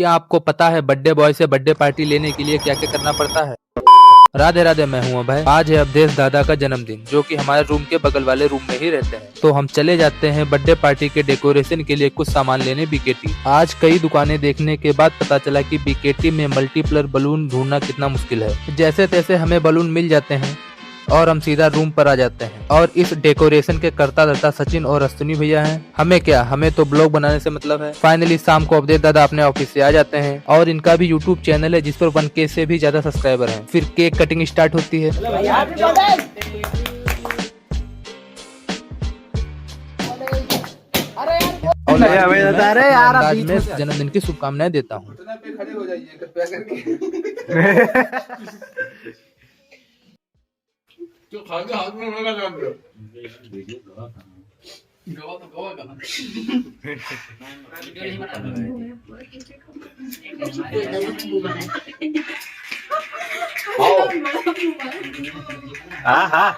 क्या आपको पता है बर्थडे बॉय से बर्थडे पार्टी लेने के लिए क्या क्या करना पड़ता है? राधे राधे, मैं हूँ अभय। आज है अवधेश दादा का जन्मदिन, जो कि हमारे रूम के बगल वाले रूम में ही रहते हैं। तो हम चले जाते हैं बर्थडे पार्टी के डेकोरेशन के लिए कुछ सामान लेने बीकेटी। आज कई दुकानें देखने के बाद पता चला कि बीकेटी में मल्टीप्लर बलून ढूंढना कितना मुश्किल है। जैसे तैसे हमें बलून मिल जाते हैं और हम सीधा रूम पर आ जाते हैं। और इस डेकोरेशन के करता धरता सचिन और अश्विनी भैया हैं। हमें क्या, हमें तो ब्लॉग बनाने से मतलब है। फाइनली शाम को अवधेश दादा अपने ऑफिस से आ जाते हैं और इनका भी यूट्यूब चैनल है जिस पर 1K से भी ज्यादा सब्सक्राइबर हैं। फिर केक कटिंग स्टार्ट होती है। और मैं जन्मदिन की शुभकामनाएं देता हूँ। जो खाके हाथ में लगा जाते हो। गवा तो गवा कहाँ? हाँ हाँ